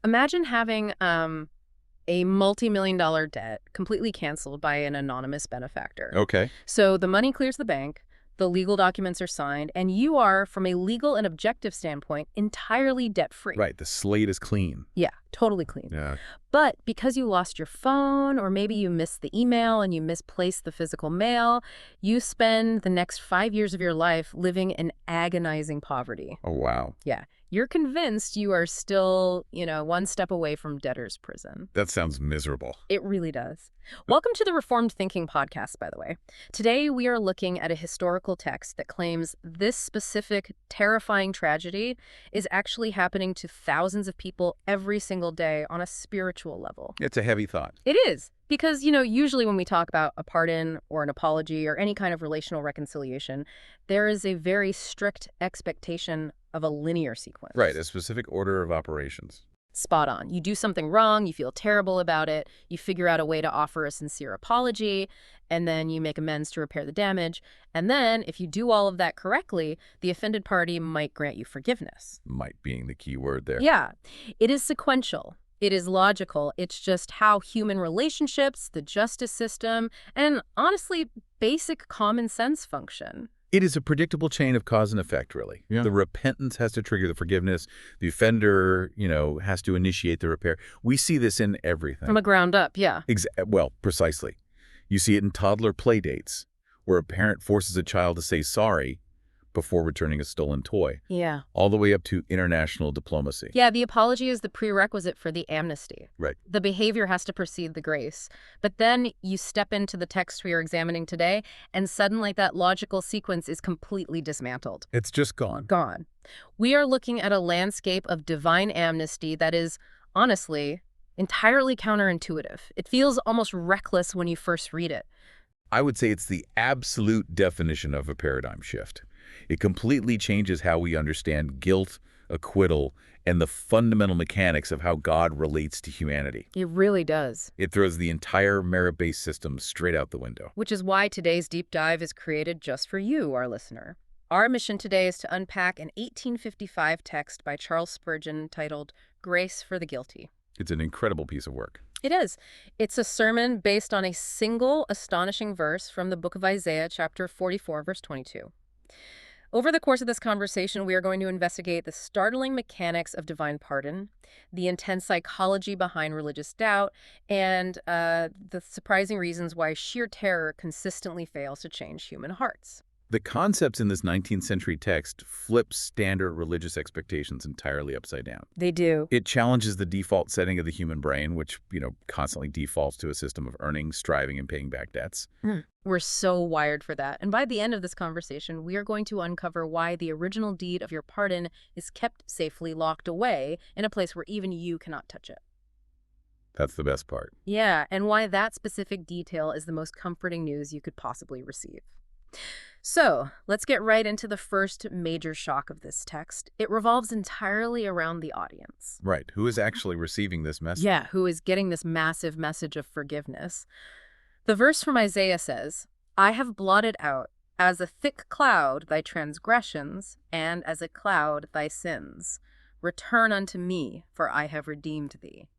Imagine having a multi-million-dollar debt completely canceled by an anonymous benefactor. Okay. So the money clears the bank, the legal documents are signed, and you are, from a legal and objective standpoint, entirely debt-free. Right. The slate is clean. Yeah, totally clean. Yeah. But because you lost your phone, or maybe you missed the email and you misplaced the physical mail, you spend the next 5 years of your life living in agonizing poverty. Oh, wow. Yeah. You're convinced you are still, one step away from debtor's prison. That sounds miserable. It really does. Welcome to the Reformed Thinking podcast, by the way. Today, we are looking at a historical text that claims this specific terrifying tragedy is actually happening to thousands of people every single day on a spiritual level. It's a heavy thought. It is. Because, usually when we talk about a pardon or an apology or any kind of relational reconciliation, there is a very strict expectation of a linear sequence. Right, a specific order of operations. Spot on. You do something wrong, you feel terrible about it, you figure out a way to offer a sincere apology, and then you make amends to repair the damage. And then, if you do all of that correctly, the offended party might grant you forgiveness. Might being the key word there. Yeah. It is sequential. It is logical. It's just how human relationships, the justice system, and honestly, basic common sense function. It is a predictable chain of cause and effect, really. Yeah. The repentance has to trigger the forgiveness. The offender, has to initiate the repair. We see this in everything. From the ground up, yeah. Well, precisely. You see it in toddler play dates, where a parent forces a child to say sorry before returning a stolen toy, Yeah. all the way up to international diplomacy. Yeah, the apology is the prerequisite for the amnesty. Right. The behavior has to precede the grace. But then you step into the text we are examining today, and suddenly that logical sequence is completely dismantled. It's just gone. Gone. We are looking at a landscape of divine amnesty that is, honestly, entirely counterintuitive. It feels almost reckless when you first read it. I would say it's the absolute definition of a paradigm shift. It completely changes how we understand guilt, acquittal, and the fundamental mechanics of how God relates to humanity. It really does. It throws the entire merit-based system straight out the window. Which is why today's deep dive is created just for you, our listener. Our mission today is to unpack an 1855 text by Charles Spurgeon titled Grace for the Guilty. It's an incredible piece of work. It is. It's a sermon based on a single astonishing verse from the book of Isaiah, chapter 44, verse 22. Over the course of this conversation, we are going to investigate the startling mechanics of divine pardon, the intense psychology behind religious doubt, and the surprising reasons why sheer terror consistently fails to change human hearts. The concepts in this 19th century text flip standard religious expectations entirely upside down. They do. It challenges the default setting of the human brain, which, constantly defaults to a system of earning, striving, and paying back debts. We're so wired for that. And by the end of this conversation, we are going to uncover why the original deed of your pardon is kept safely locked away in a place where even you cannot touch it. That's the best part. Yeah, and why that specific detail is the most comforting news you could possibly receive. So, let's get right into the first major shock of this text. It revolves entirely around the audience. Right. Who is actually receiving this message? Yeah, who is getting this massive message of forgiveness. The verse from Isaiah says, "I have blotted out as a thick cloud thy transgressions, and as a cloud thy sins. Return unto me, for I have redeemed thee."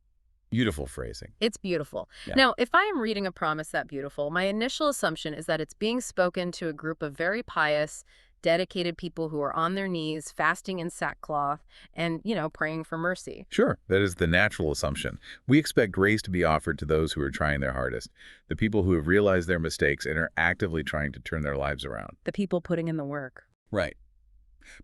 Beautiful phrasing. It's beautiful. Yeah. Now, if I am reading a promise that beautiful, my initial assumption is that it's being spoken to a group of very pious, dedicated people who are on their knees, fasting in sackcloth, and, praying for mercy. Sure, that is the natural assumption. We expect grace to be offered to those who are trying their hardest, the people who have realized their mistakes and are actively trying to turn their lives around. The people putting in the work. Right.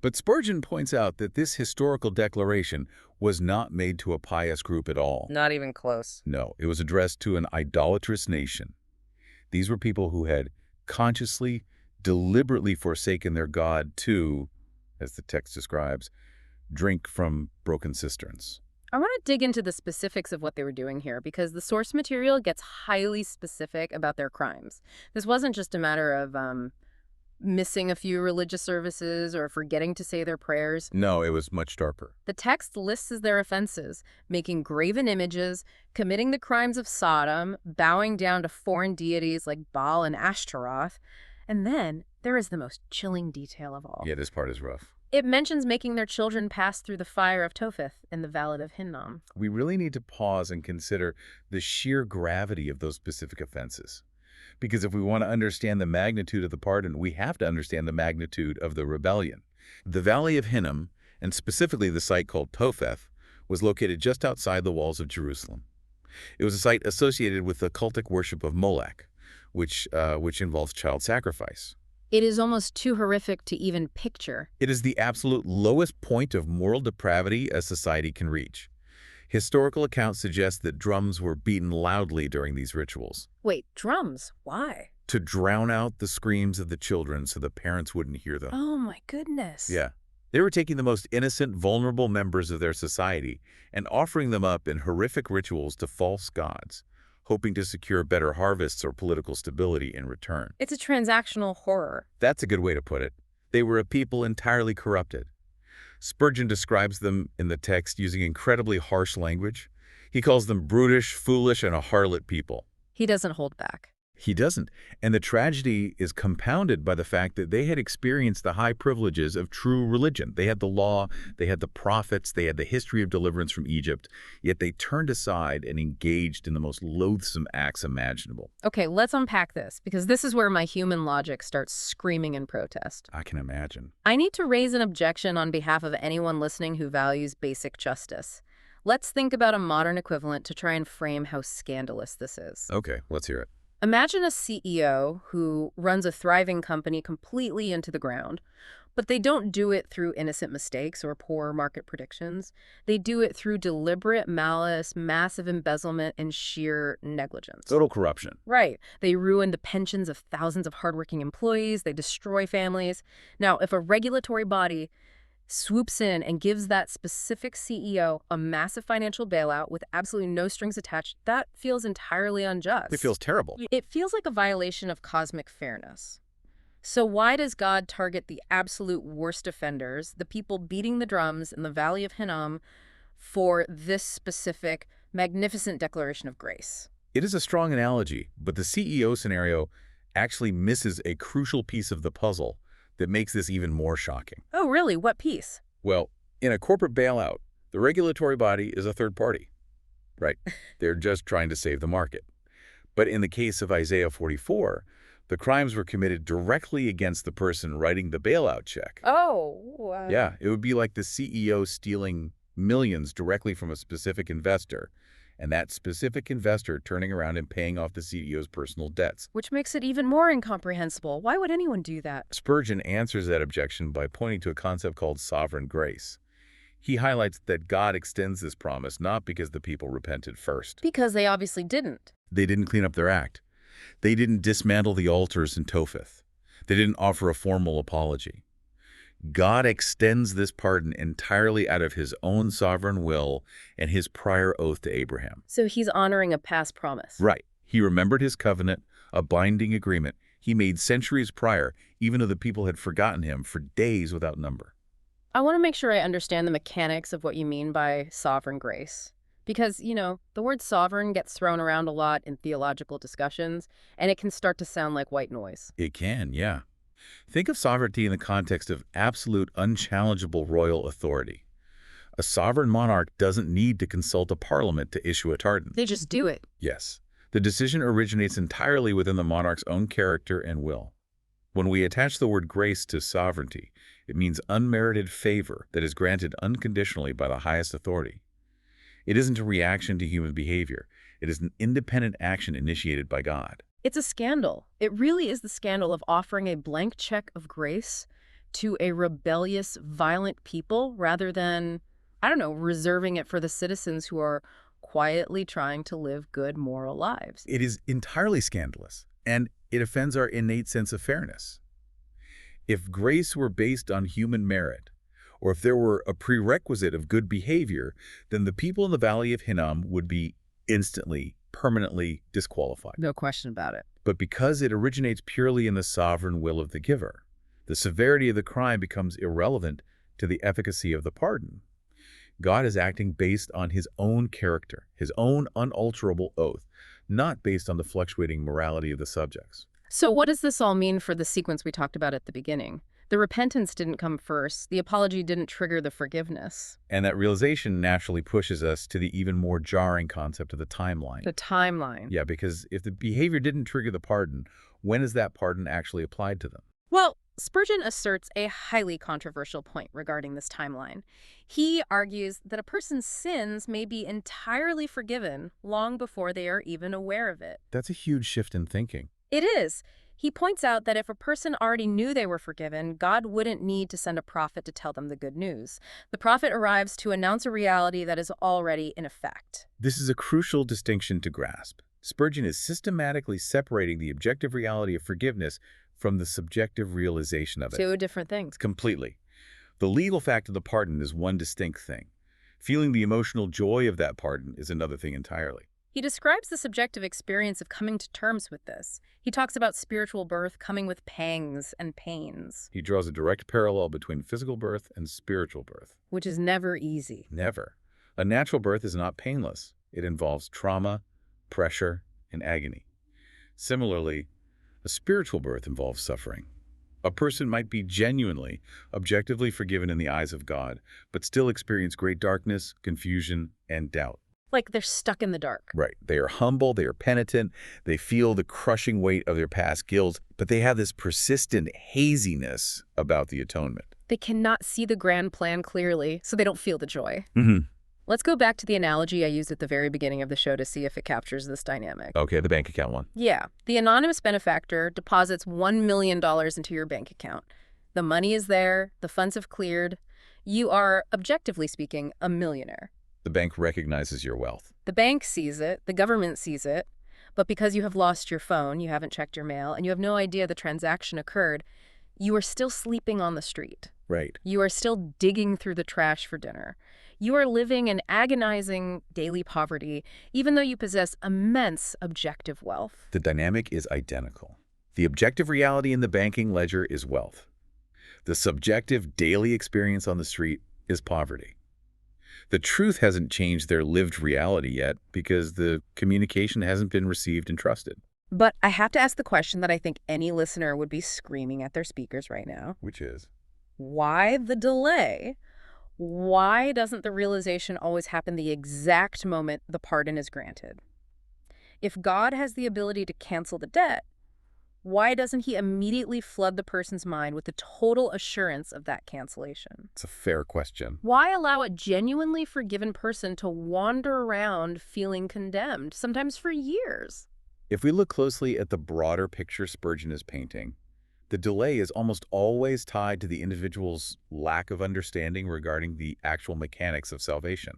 But Spurgeon points out that this historical declaration was not made to a pious group at all. Not even close. No, it was addressed to an idolatrous nation. These were people who had consciously, deliberately forsaken their God to, as the text describes, drink from broken cisterns. I want to dig into the specifics of what they were doing here because the source material gets highly specific about their crimes. This wasn't just a matter of missing a few religious services or forgetting to say their prayers. No, it was much sharper. The text lists as their offenses making graven images, committing the crimes of Sodom, bowing down to foreign deities like Baal and Ashtaroth, and then there is the most chilling detail of all. Yeah, this part is rough. It mentions making their children pass through the fire of Topheth in the Valley of Hinnom. We really need to pause and consider the sheer gravity of those specific offenses. Because if we want to understand the magnitude of the pardon, we have to understand the magnitude of the rebellion. The Valley of Hinnom, and specifically the site called Topheth, was located just outside the walls of Jerusalem. It was a site associated with the cultic worship of Molech, which involves child sacrifice. It is almost too horrific to even picture. It is the absolute lowest point of moral depravity a society can reach. Historical accounts suggest that drums were beaten loudly during these rituals. Wait, drums? Why? To drown out the screams of the children so the parents wouldn't hear them. Oh my goodness. Yeah. They were taking the most innocent, vulnerable members of their society and offering them up in horrific rituals to false gods, hoping to secure better harvests or political stability in return. It's a transactional horror. That's a good way to put it. They were a people entirely corrupted. Spurgeon describes them in the text using incredibly harsh language. He calls them brutish, foolish, and a harlot people. He doesn't hold back. He doesn't. And the tragedy is compounded by the fact that they had experienced the high privileges of true religion. They had the law, they had the prophets, they had the history of deliverance from Egypt, yet they turned aside and engaged in the most loathsome acts imaginable. Okay, let's unpack this, because this is where my human logic starts screaming in protest. I can imagine. I need to raise an objection on behalf of anyone listening who values basic justice. Let's think about a modern equivalent to try and frame how scandalous this is. Okay, let's hear it. Imagine a CEO who runs a thriving company completely into the ground, but they don't do it through innocent mistakes or poor market predictions. They do it through deliberate malice, massive embezzlement, and sheer negligence. Total corruption. Right. They ruin the pensions of thousands of hardworking employees. They destroy families. Now, if a regulatory body swoops in and gives that specific CEO a massive financial bailout with absolutely no strings attached, that feels entirely unjust. It feels terrible. It feels like a violation of cosmic fairness. So why does God target the absolute worst offenders, the people beating the drums in the Valley of Hinnom, for this specific, magnificent declaration of grace? It is a strong analogy, but the CEO scenario actually misses a crucial piece of the puzzle that makes this even more shocking. Oh, really? What piece? Well, in a corporate bailout, the regulatory body is a third party, right? They're just trying to save the market. But in the case of Isaiah 44, the crimes were committed directly against the person writing the bailout check. Oh. Yeah, it would be like the CEO stealing millions directly from a specific investor, and that specific investor turning around and paying off the CEO's personal debts. Which makes it even more incomprehensible. Why would anyone do that? Spurgeon answers that objection by pointing to a concept called sovereign grace. He highlights that God extends this promise not because the people repented first. Because they obviously didn't. They didn't clean up their act. They didn't dismantle the altars in Topheth. They didn't offer a formal apology. God extends this pardon entirely out of his own sovereign will and his prior oath to Abraham. So he's honoring a past promise. Right. He remembered his covenant, a binding agreement he made centuries prior, even though the people had forgotten him for days without number. I want to make sure I understand the mechanics of what you mean by sovereign grace. Because, the word sovereign gets thrown around a lot in theological discussions, and it can start to sound like white noise. It can, yeah. Think of sovereignty in the context of absolute, unchallengeable royal authority. A sovereign monarch doesn't need to consult a parliament to issue a pardon. They just do it. Yes. The decision originates entirely within the monarch's own character and will. When we attach the word grace to sovereignty, it means unmerited favor that is granted unconditionally by the highest authority. It isn't a reaction to human behavior. It is an independent action initiated by God. It's a scandal. It really is the scandal of offering a blank check of grace to a rebellious, violent people rather than, reserving it for the citizens who are quietly trying to live good moral lives. It is entirely scandalous, and it offends our innate sense of fairness. If grace were based on human merit, or if there were a prerequisite of good behavior, then the people in the Valley of Hinnom would be instantly, permanently disqualified. No question about it. But because it originates purely in the sovereign will of the giver, the severity of the crime becomes irrelevant to the efficacy of the pardon. God is acting based on his own character, his own unalterable oath, not based on the fluctuating morality of the subjects. So what does this all mean for the sequence we talked about at the beginning? The repentance didn't come first. The apology didn't trigger the forgiveness. And that realization naturally pushes us to the even more jarring concept of the timeline. The timeline. Yeah, because if the behavior didn't trigger the pardon, when is that pardon actually applied to them? Well, Spurgeon asserts a highly controversial point regarding this timeline. He argues that a person's sins may be entirely forgiven long before they are even aware of it. That's a huge shift in thinking. It is. He points out that if a person already knew they were forgiven, God wouldn't need to send a prophet to tell them the good news. The prophet arrives to announce a reality that is already in effect. This is a crucial distinction to grasp. Spurgeon is systematically separating the objective reality of forgiveness from the subjective realization of it. Two different things. Completely. The legal fact of the pardon is one distinct thing. Feeling the emotional joy of that pardon is another thing entirely. He describes the subjective experience of coming to terms with this. He talks about spiritual birth coming with pangs and pains. He draws a direct parallel between physical birth and spiritual birth. Which is never easy. Never. A natural birth is not painless. It involves trauma, pressure, and agony. Similarly, a spiritual birth involves suffering. A person might be genuinely, objectively forgiven in the eyes of God, but still experience great darkness, confusion, and doubt. Like they're stuck in the dark. Right. They are humble, they are penitent, they feel the crushing weight of their past guilt, but they have this persistent haziness about the atonement. They cannot see the grand plan clearly, so they don't feel the joy. Mm-hmm. Let's go back to the analogy I used at the very beginning of the show to see if it captures this dynamic. Okay, the bank account one. Yeah. The anonymous benefactor deposits $1 million into your bank account. The money is there, the funds have cleared. You are, objectively speaking, a millionaire. The bank recognizes your wealth. The bank sees it, the government sees it, but because you have lost your phone, you haven't checked your mail, and you have no idea the transaction occurred, you are still sleeping on the street. Right. You are still digging through the trash for dinner. You are living in agonizing daily poverty, even though you possess immense objective wealth. The dynamic is identical. The objective reality in the banking ledger is wealth. The subjective daily experience on the street is poverty. The truth hasn't changed their lived reality yet because the communication hasn't been received and trusted. But I have to ask the question that I think any listener would be screaming at their speakers right now. Which is? Why the delay? Why doesn't the realization always happen the exact moment the pardon is granted? If God has the ability to cancel the debt, why doesn't he immediately flood the person's mind with the total assurance of that cancellation? It's a fair question. Why allow a genuinely forgiven person to wander around feeling condemned, sometimes for years? If we look closely at the broader picture Spurgeon is painting, the delay is almost always tied to the individual's lack of understanding regarding the actual mechanics of salvation.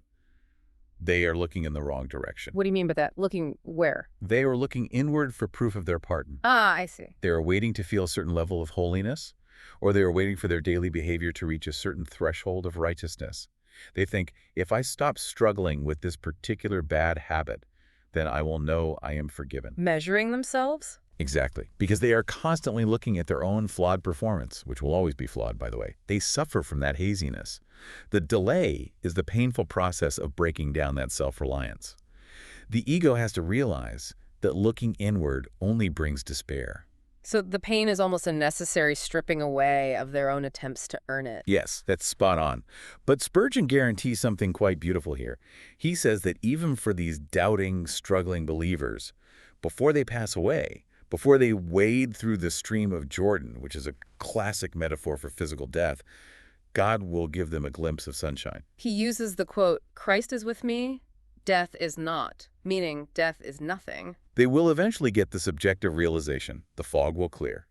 They are looking in the wrong direction. What do you mean by that? Looking where? They are looking inward for proof of their pardon. Ah, I see. They are waiting to feel a certain level of holiness, or they are waiting for their daily behavior to reach a certain threshold of righteousness. They think, if I stop struggling with this particular bad habit, then I will know I am forgiven. Measuring themselves? Exactly. Because they are constantly looking at their own flawed performance, which will always be flawed, by the way. They suffer from that haziness. The delay is the painful process of breaking down that self-reliance. The ego has to realize that looking inward only brings despair. So the pain is almost a necessary stripping away of their own attempts to earn it. Yes, that's spot on. But Spurgeon guarantees something quite beautiful here. He says that even for these doubting, struggling believers, before they pass away, before they wade through the stream of Jordan, which is a classic metaphor for physical death, God will give them a glimpse of sunshine. He uses the quote, "Christ is with me, death is not," meaning death is nothing. They will eventually get the subjective realization. The fog will clear.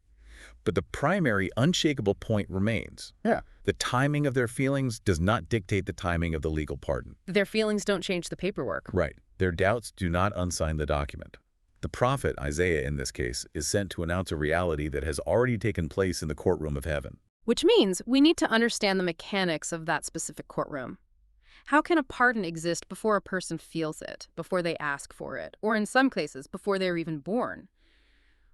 But the primary, unshakable point remains. Yeah. The timing of their feelings does not dictate the timing of the legal pardon. Their feelings don't change the paperwork. Right. Their doubts do not unsign the document. The prophet, Isaiah in this case, is sent to announce a reality that has already taken place in the courtroom of heaven. Which means we need to understand the mechanics of that specific courtroom. How can a pardon exist before a person feels it, before they ask for it, or in some cases, before they're even born?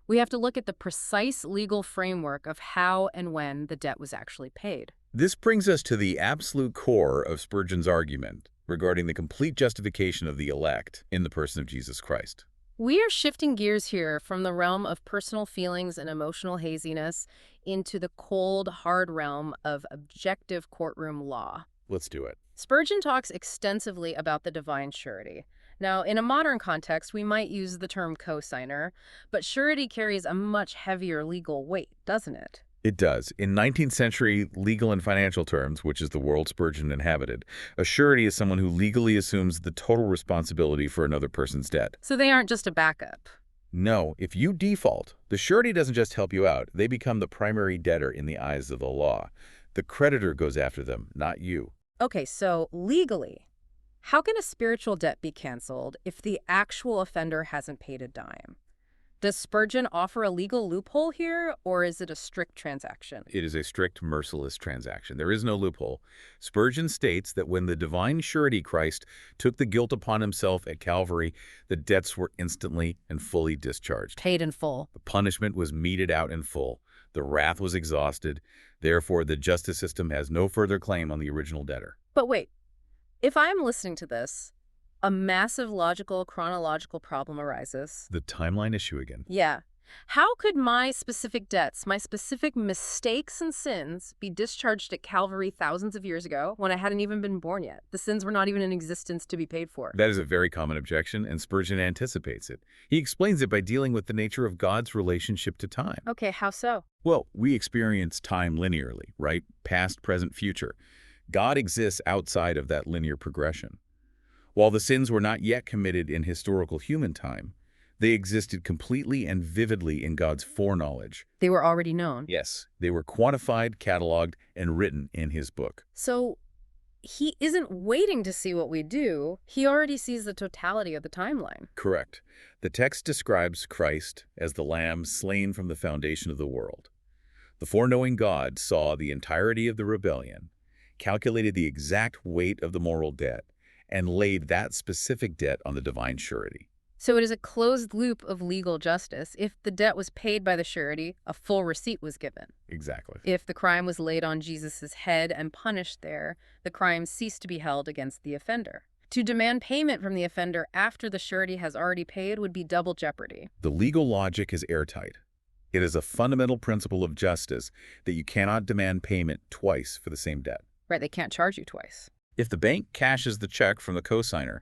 We have to look at the precise legal framework of how and when the debt was actually paid. This brings us to the absolute core of Spurgeon's argument regarding the complete justification of the elect in the person of Jesus Christ. We are shifting gears here from the realm of personal feelings and emotional haziness into the cold, hard realm of objective courtroom law. Let's do it. Spurgeon talks extensively about the divine surety. Now, in a modern context, we might use the term cosigner, but surety carries a much heavier legal weight, doesn't it? It does. In 19th century legal and financial terms, which is the world Spurgeon inhabited, a surety is someone who legally assumes the total responsibility for another person's debt. So they aren't just a backup. No, if you default, the surety doesn't just help you out. They become the primary debtor in the eyes of the law. The creditor goes after them, not you. Okay, so legally, how can a spiritual debt be canceled if the actual offender hasn't paid a dime? Does Spurgeon offer a legal loophole here, or is it a strict transaction? It is a strict, merciless transaction. There is no loophole. Spurgeon states that when the divine surety Christ took the guilt upon himself at Calvary, the debts were instantly and fully discharged. Paid in full. The punishment was meted out in full. The wrath was exhausted. Therefore, the justice system has no further claim on the original debtor. But wait, if I'm listening to this, a massive logical, chronological problem arises. The timeline issue again. Yeah. How could my specific debts, my specific mistakes and sins be discharged at Calvary thousands of years ago when I hadn't even been born yet? The sins were not even in existence to be paid for. That is a very common objection, and Spurgeon anticipates it. He explains it by dealing with the nature of God's relationship to time. Okay, how so? Well, we experience time linearly, right? Past, present, future. God exists outside of that linear progression. While the sins were not yet committed in historical human time, they existed completely and vividly in God's foreknowledge. They were already known. Yes, they were quantified, cataloged, and written in his book. So he isn't waiting to see what we do. He already sees the totality of the timeline. Correct. The text describes Christ as the Lamb slain from the foundation of the world. The foreknowing God saw the entirety of the rebellion, calculated the exact weight of the moral debt, and laid that specific debt on the divine surety. So it is a closed loop of legal justice. If the debt was paid by the surety, a full receipt was given. Exactly. If the crime was laid on Jesus' head and punished there, the crime ceased to be held against the offender. To demand payment from the offender after the surety has already paid would be double jeopardy. The legal logic is airtight. It is a fundamental principle of justice that you cannot demand payment twice for the same debt. Right, they can't charge you twice. If the bank cashes the check from the cosigner,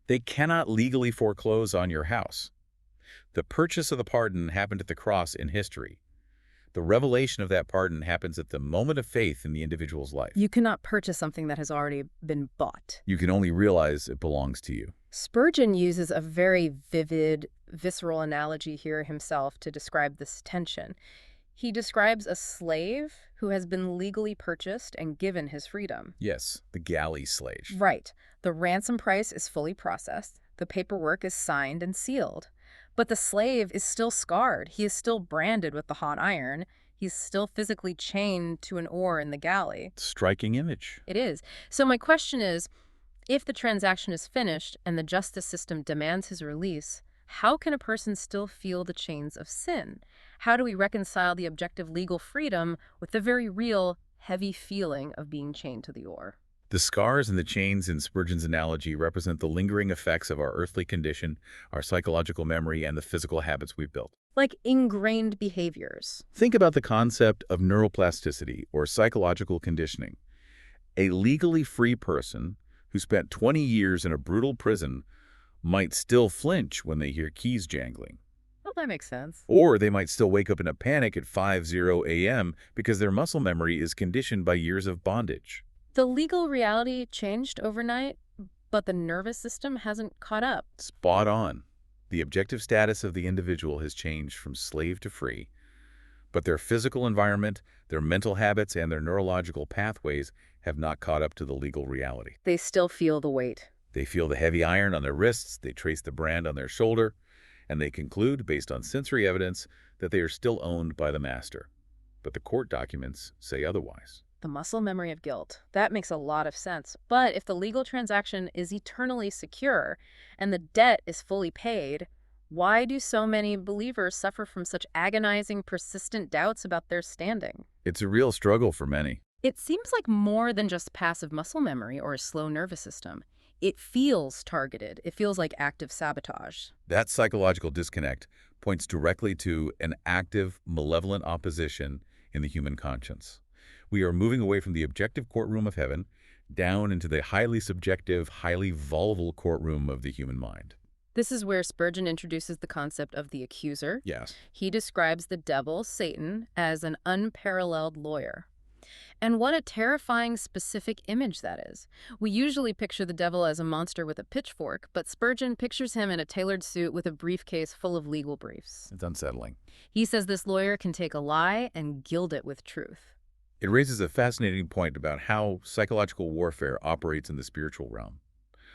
they cannot legally foreclose on your house. The purchase of the pardon happened at the cross in history. The revelation of that pardon happens at the moment of faith in the individual's life. You cannot purchase something that has already been bought. You can only realize it belongs to you. Spurgeon uses a very vivid, visceral analogy here himself to describe this tension. He describes a slave who has been legally purchased and given his freedom. Yes, the galley slave. Right. The ransom price is fully processed. The paperwork is signed and sealed. But the slave is still scarred. He is still branded with the hot iron. He's still physically chained to an oar in the galley. Striking image. It is. So my question is, if the transaction is finished and the justice system demands his release, how can a person still feel the chains of sin? How do we reconcile the objective legal freedom with the very real, heavy feeling of being chained to the oar? The scars and the chains in Spurgeon's analogy represent the lingering effects of our earthly condition, our psychological memory, and the physical habits we've built. Like ingrained behaviors. Think about the concept of neuroplasticity or psychological conditioning. A legally free person who spent 20 years in a brutal prison might still flinch when they hear keys jangling. Well, that makes sense. Or they might still wake up in a panic at 5:00 a.m. because their muscle memory is conditioned by years of bondage. The legal reality changed overnight, but the nervous system hasn't caught up. Spot on. The objective status of the individual has changed from slave to free, but their physical environment, their mental habits, and their neurological pathways have not caught up to the legal reality. They still feel the weight. They feel the heavy iron on their wrists, they trace the brand on their shoulder, and they conclude, based on sensory evidence, that they are still owned by the master. But the court documents say otherwise. The muscle memory of guilt. That makes a lot of sense. But if the legal transaction is eternally secure and the debt is fully paid, why do so many believers suffer from such agonizing, persistent doubts about their standing? It's a real struggle for many. It seems like more than just passive muscle memory or a slow nervous system. it feels targeted. It feels like active sabotage. That psychological disconnect points directly to an active, malevolent opposition in the human conscience. We are moving away from the objective courtroom of heaven down into the highly subjective, highly volatile courtroom of the human mind. This is where Spurgeon introduces the concept of the accuser. Yes. He describes the devil, Satan, as an unparalleled lawyer. And what a terrifying specific image that is. We usually picture the devil as a monster with a pitchfork, but Spurgeon pictures him in a tailored suit with a briefcase full of legal briefs. It's unsettling. He says this lawyer can take a lie and gild it with truth. It raises a fascinating point about how psychological warfare operates in the spiritual realm.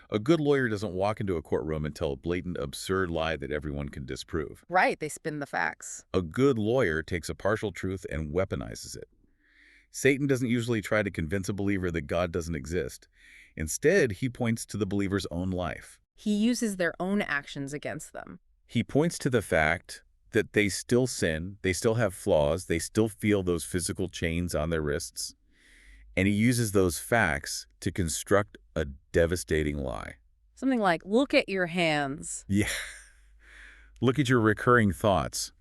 A good lawyer doesn't walk into a courtroom and tell a blatant, absurd lie that everyone can disprove. Right, they spin the facts. A good lawyer takes a partial truth and weaponizes it. Satan doesn't usually try to convince a believer that God doesn't exist. Instead, he points to the believer's own life. He uses their own actions against them. He points to the fact that they still sin, they still have flaws, they still feel those physical chains on their wrists, and he uses those facts to construct a devastating lie. Something like, look at your hands. Yeah. Look at your recurring thoughts.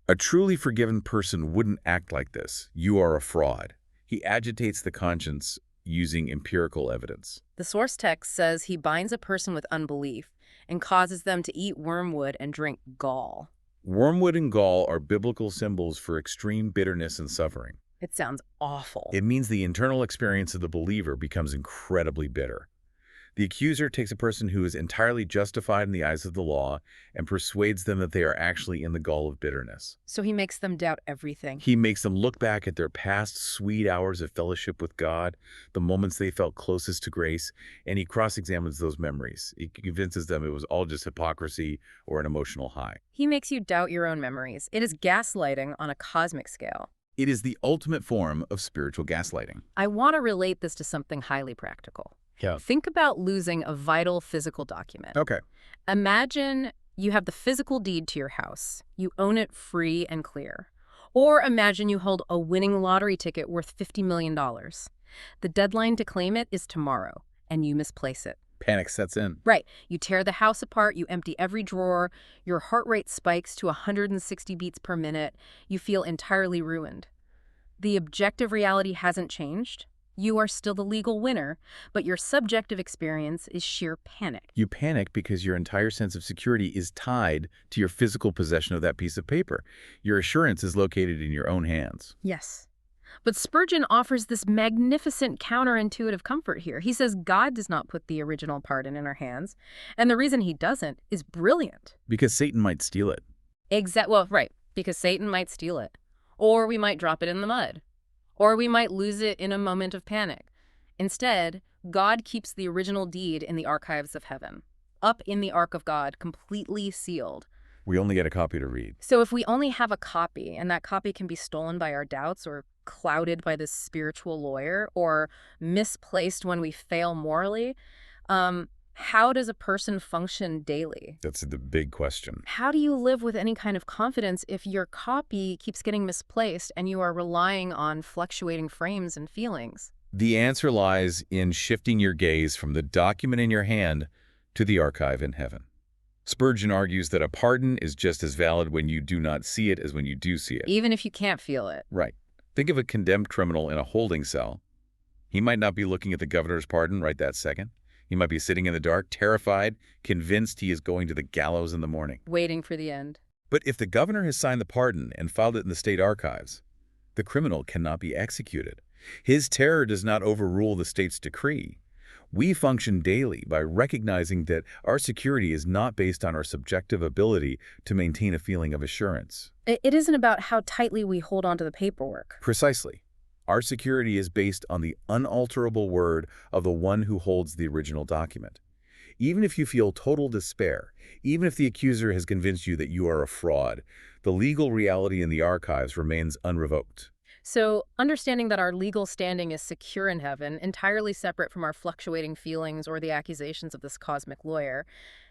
A truly forgiven person wouldn't act like this. You are a fraud. He agitates the conscience using empirical evidence. The source text says he binds a person with unbelief and causes them to eat wormwood and drink gall. Wormwood and gall are biblical symbols for extreme bitterness and suffering. It sounds awful. It means the internal experience of the believer becomes incredibly bitter. The accuser takes a person who is entirely justified in the eyes of the law and persuades them that they are actually in the gall of bitterness. So he makes them doubt everything. He makes them look back at their past sweet hours of fellowship with God, the moments they felt closest to grace, and he cross-examines those memories. He convinces them it was all just hypocrisy or an emotional high. He makes you doubt your own memories. It is gaslighting on a cosmic scale. It is the ultimate form of spiritual gaslighting. I want to relate this to something highly practical. Yeah. Think about losing a vital physical document. Okay. Imagine you have the physical deed to your house. You own it free and clear. Or imagine you hold a winning lottery ticket worth $50 million. The deadline to claim it is tomorrow, and you misplace it. Panic sets in. Right. You tear the house apart, you empty every drawer, your heart rate spikes to 160 beats per minute, you feel entirely ruined. The objective reality hasn't changed. You are still the legal winner, but your subjective experience is sheer panic. You panic because your entire sense of security is tied to your physical possession of that piece of paper. Your assurance is located in your own hands. Yes. But Spurgeon offers this magnificent counterintuitive comfort here. He says God does not put the original pardon in our hands, and the reason he doesn't is brilliant. Because Satan might steal it. Well, right, because Satan might steal it. Or we might drop it in the mud. Or we might lose it in a moment of panic. Instead, God keeps the original deed in the archives of heaven, up in the ark of God, completely sealed. We only get a copy to read. So if we only have a copy, and that copy can be stolen by our doubts or clouded by this spiritual lawyer or misplaced when we fail morally, how does a person function daily? That's the big question. How do you live with any kind of confidence if your copy keeps getting misplaced and you are relying on fluctuating frames and feelings? The answer lies in shifting your gaze from the document in your hand to the archive in heaven. Spurgeon argues that a pardon is just as valid when you do not see it as when you do see it. Even if you can't feel it. Right. Think of a condemned criminal in a holding cell. He might not be looking at the governor's pardon right that second. He might be sitting in the dark, terrified, convinced he is going to the gallows in the morning. Waiting for the end. But if the governor has signed the pardon and filed it in the state archives, the criminal cannot be executed. His terror does not overrule the state's decree. We function daily by recognizing that our security is not based on our subjective ability to maintain a feeling of assurance. It isn't about how tightly we hold onto the paperwork. Precisely. Our security is based on the unalterable word of the one who holds the original document. Even if you feel total despair, even if the accuser has convinced you that you are a fraud, the legal reality in the archives remains unrevoked. So, understanding that our legal standing is secure in heaven, entirely separate from our fluctuating feelings or the accusations of this cosmic lawyer,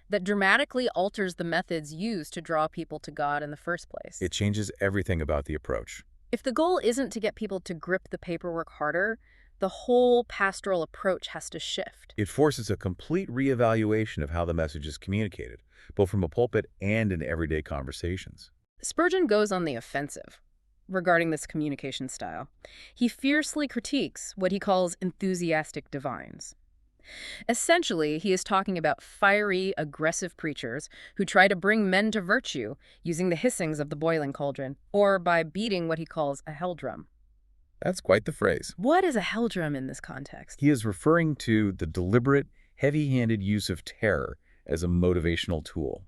that dramatically alters the methods used to draw people to God in the first place. It changes everything about the approach. If the goal isn't to get people to grip the paperwork harder, The whole pastoral approach has to shift. It forces a complete reevaluation of how the message is communicated, both from a pulpit and in everyday conversations. Spurgeon goes on the offensive regarding this communication style. He fiercely critiques what he calls enthusiastic divines. Essentially, he is talking about fiery, aggressive preachers who try to bring men to virtue using the hissings of the boiling cauldron, or by beating what he calls a hell drum. That's quite the phrase. What is a hell drum in this context? He is referring to the deliberate, heavy-handed use of terror as a motivational tool.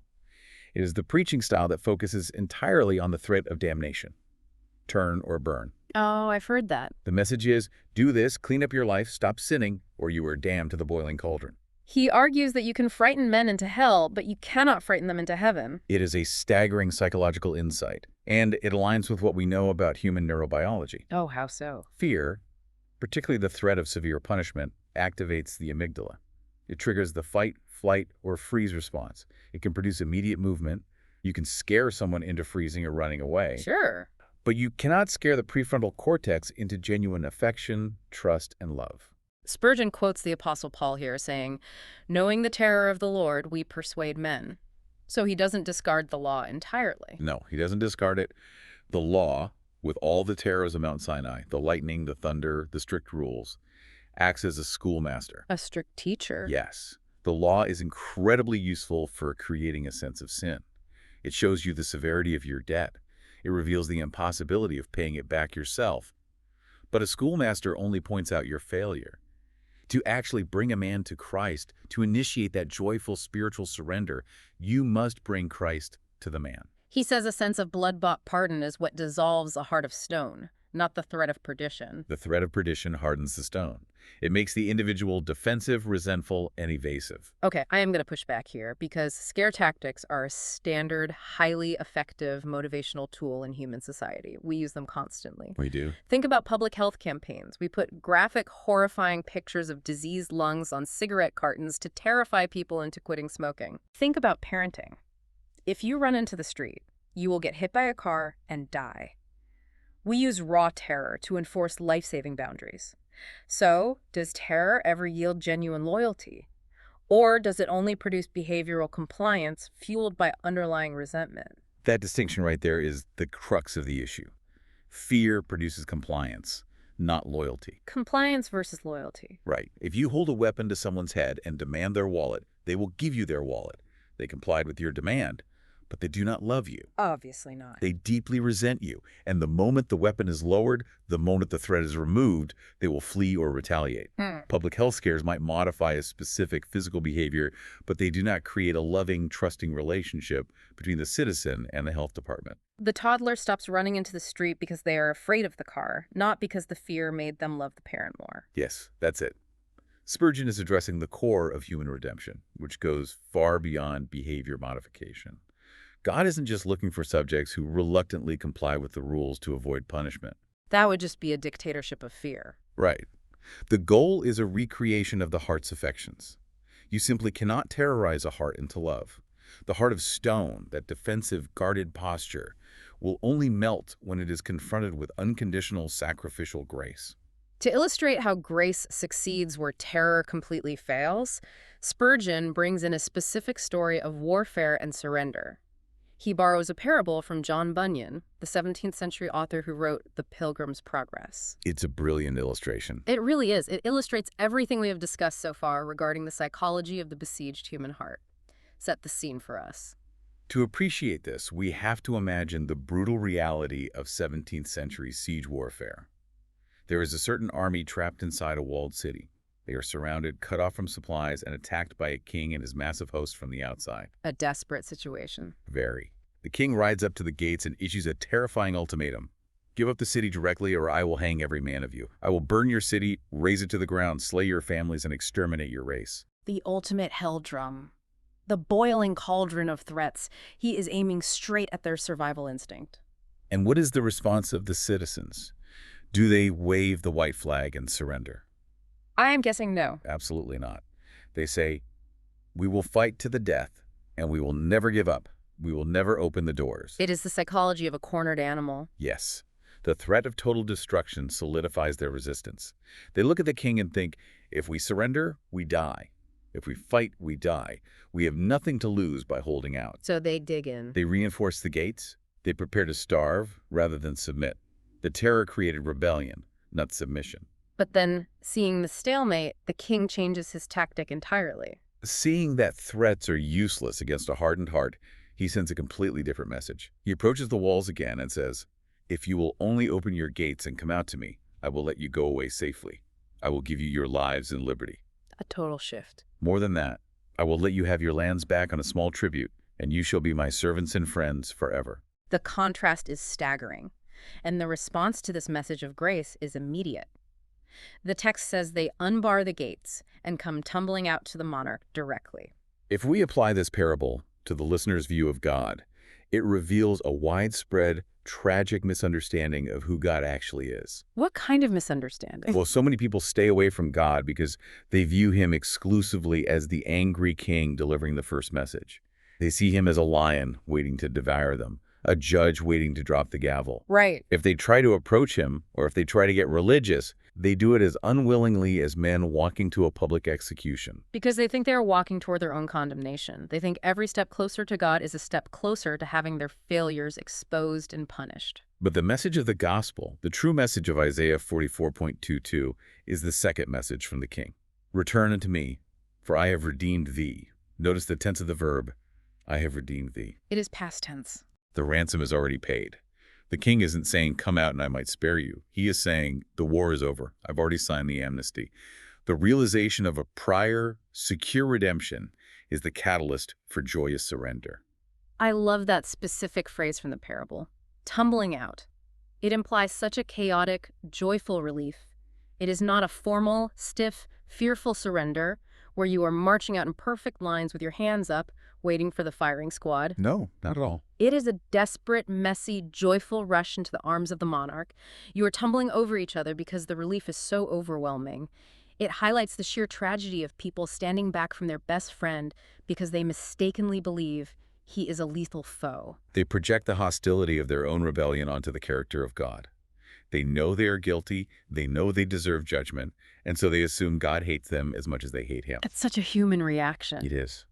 It is the preaching style that focuses entirely on the threat of damnation. Turn or burn. Oh, I've heard that. The message is, do this, clean up your life, stop sinning, or you are damned to the boiling cauldron. He argues that you can frighten men into hell, but you cannot frighten them into heaven. It is a staggering psychological insight, and it aligns with what we know about human neurobiology. Oh, how so? Fear, particularly the threat of severe punishment, activates the amygdala. It triggers the fight, flight, or freeze response. It can produce immediate movement. You can scare someone into freezing or running away. Sure. But you cannot scare the prefrontal cortex into genuine affection, trust, and love. Spurgeon quotes the Apostle Paul here, saying, "Knowing the terror of the Lord, we persuade men." So he doesn't discard the law entirely. No, he doesn't discard it. The law, with all the terrors of Mount Sinai, the lightning, the thunder, the strict rules, acts as a schoolmaster. A strict teacher. Yes. The law is incredibly useful for creating a sense of sin. It shows you the severity of your debt. It reveals the impossibility of paying it back yourself. But a schoolmaster only points out your failure. To actually bring a man to Christ, to initiate that joyful spiritual surrender, you must bring Christ to the man. He says a sense of blood-bought pardon is what dissolves a heart of stone, not the threat of perdition. The threat of perdition hardens the stone. It makes the individual defensive, resentful, and evasive. Okay, I am going to push back here because scare tactics are a standard, highly effective motivational tool in human society. We use them constantly. We do. Think about public health campaigns. We put graphic, horrifying pictures of diseased lungs on cigarette cartons to terrify people into quitting smoking. Think about parenting. If you run into the street, you will get hit by a car and die. We use raw terror to enforce life-saving boundaries. So, does terror ever yield genuine loyalty? Or does it only produce behavioral compliance fueled by underlying resentment? That distinction right there is the crux of the issue. Fear produces compliance, not loyalty. Compliance versus loyalty. Right. If you hold a weapon to someone's head and demand their wallet, they will give you their wallet. They complied with your demand, but they do not love you. Obviously not. They deeply resent you, and the moment the weapon is lowered, the moment the threat is removed, they will flee or retaliate. Public health scares might modify a specific physical behavior, but they do not create a loving, trusting relationship between the citizen and the health department. The toddler stops running into the street because they are afraid of the car, not because the fear made them love the parent more. Yes, that's it. Spurgeon is addressing the core of human redemption, which goes far beyond behavior modification. God isn't just looking for subjects who reluctantly comply with the rules to avoid punishment. That would just be a dictatorship of fear. Right. The goal is a recreation of the heart's affections. You simply cannot terrorize a heart into love. The heart of stone, that defensive, guarded posture, will only melt when it is confronted with unconditional sacrificial grace. To illustrate how grace succeeds where terror completely fails, Spurgeon brings in a specific story of warfare and surrender. He borrows a parable from John Bunyan, the 17th century author who wrote The Pilgrim's Progress. It's a brilliant illustration. It really is. It illustrates everything we have discussed so far regarding the psychology of the besieged human heart. Set the scene for us. To appreciate this, we have to imagine the brutal reality of 17th century siege warfare. There is a certain army trapped inside a walled city. They are surrounded, cut off from supplies, and attacked by a king and his massive host from the outside. A desperate situation. Very. The king rides up to the gates and issues a terrifying ultimatum. Give up the city directly, or I will hang every man of you. I will burn your city, raze it to the ground, slay your families, and exterminate your race. The ultimate hell drum. The boiling cauldron of threats. He is aiming straight at their survival instinct. And what is the response of the citizens? Do they wave the white flag and surrender? I am guessing no. Absolutely not. They say, we will fight to the death, and we will never give up. We will never open the doors. It is the psychology of a cornered animal. Yes. The threat of total destruction solidifies their resistance. They look at the king and think, if we surrender, we die. If we fight, we die. We have nothing to lose by holding out. So they dig in. They reinforce the gates. They prepare to starve rather than submit. The terror created rebellion, not submission. But then, seeing the stalemate, the king changes his tactic entirely. Seeing that threats are useless against a hardened heart, he sends a completely different message. He approaches the walls again and says, if you will only open your gates and come out to me, I will let you go away safely. I will give you your lives and liberty. A total shift. More than that, I will let you have your lands back on a small tribute, and you shall be my servants and friends forever. The contrast is staggering, and the response to this message of grace is immediate. The text says they unbar the gates and come tumbling out to the monarch directly. If we apply this parable to the listener's view of God, it reveals a widespread, tragic misunderstanding of who God actually is. What kind of misunderstanding? Well, so many people stay away from God because they view him exclusively as the angry king delivering the first message. They see him as a lion waiting to devour them, a judge waiting to drop the gavel. Right. If they try to approach him, or if they try to get religious, they do it as unwillingly as men walking to a public execution. Because they think they are walking toward their own condemnation. They think every step closer to God is a step closer to having their failures exposed and punished. But the message of the gospel, the true message of Isaiah 44.22, is the second message from the king. Return unto me, for I have redeemed thee. Notice the tense of the verb, I have redeemed thee. It is past tense. The ransom is already paid. The king isn't saying, come out and I might spare you. He is saying, the war is over. I've already signed the amnesty. The realization of a prior, secure redemption is the catalyst for joyous surrender. I love that specific phrase from the parable, tumbling out. It implies such a chaotic, joyful relief. It is not a formal, stiff, fearful surrender where you are marching out in perfect lines with your hands up, waiting for the firing squad. No, not at all. It is a desperate, messy, joyful rush into the arms of the monarch. You are tumbling over each other because the relief is so overwhelming. It highlights the sheer tragedy of people standing back from their best friend because they mistakenly believe he is a lethal foe. They project the hostility of their own rebellion onto the character of God. They know they are guilty, they know they deserve judgment, and so they assume God hates them as much as they hate him. It's such a human reaction. It is.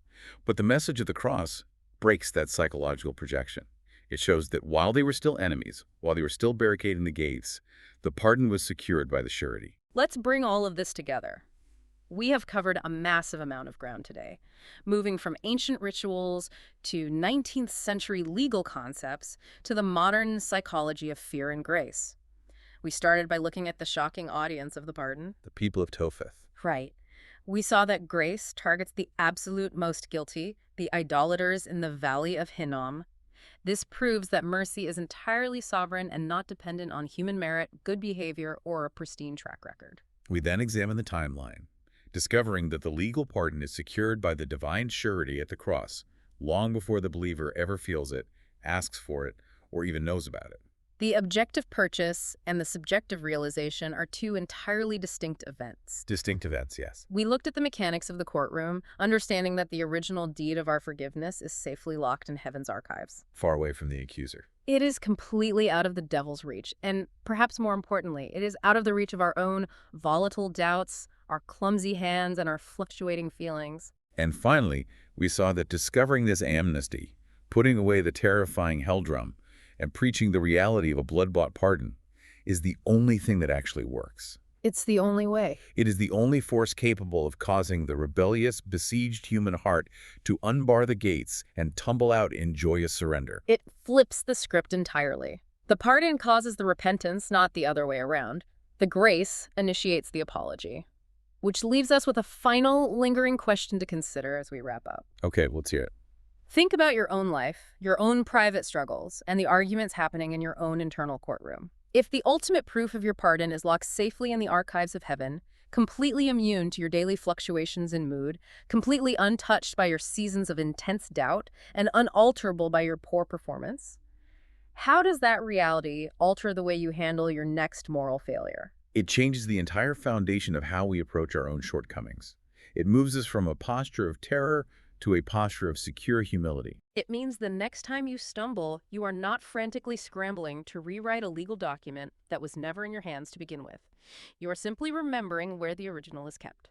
But the message of the cross breaks that psychological projection. It shows that while they were still enemies, while they were still barricading the gates, the pardon was secured by the surety. Let's bring all of this together. We have covered a massive amount of ground today, moving from ancient rituals to 19th century legal concepts to the modern psychology of fear and grace. We started by looking at the shocking audience of the pardon. The people of Topheth. Right. We saw that grace targets the absolute most guilty, the idolaters in the valley of Hinnom. This proves that mercy is entirely sovereign and not dependent on human merit, good behavior, or a pristine track record. We then examine the timeline, discovering that the legal pardon is secured by the divine surety at the cross, long before the believer ever feels it, asks for it, or even knows about it. The objective purchase and the subjective realization are two entirely distinct events. Distinct events, yes. We looked at the mechanics of the courtroom, understanding that the original deed of our forgiveness is safely locked in heaven's archives. Far away from the accuser. It is completely out of the devil's reach, and perhaps more importantly, it is out of the reach of our own volatile doubts, our clumsy hands, and our fluctuating feelings. And finally, we saw that discovering this amnesty, putting away the terrifying hell drum, and preaching the reality of a blood-bought pardon is the only thing that actually works. It's the only way. It is the only force capable of causing the rebellious, besieged human heart to unbar the gates and tumble out in joyous surrender. It flips the script entirely. The pardon causes the repentance, not the other way around. The grace initiates the apology, which leaves us with a final, lingering question to consider as we wrap up. Okay, let's hear it. Think about your own life, your own private struggles, and the arguments happening in your own internal courtroom. If the ultimate proof of your pardon is locked safely in the archives of heaven, completely immune to your daily fluctuations in mood, completely untouched by your seasons of intense doubt, and unalterable by your poor performance, how does that reality alter the way you handle your next moral failure? It changes the entire foundation of how we approach our own shortcomings. It moves us from a posture of terror to a posture of secure humility. It means the next time you stumble, you are not frantically scrambling to rewrite a legal document that was never in your hands to begin with. You are simply remembering where the original is kept.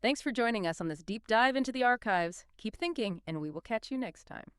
Thanks for joining us on this deep dive into the archives. Keep thinking, and we will catch you next time.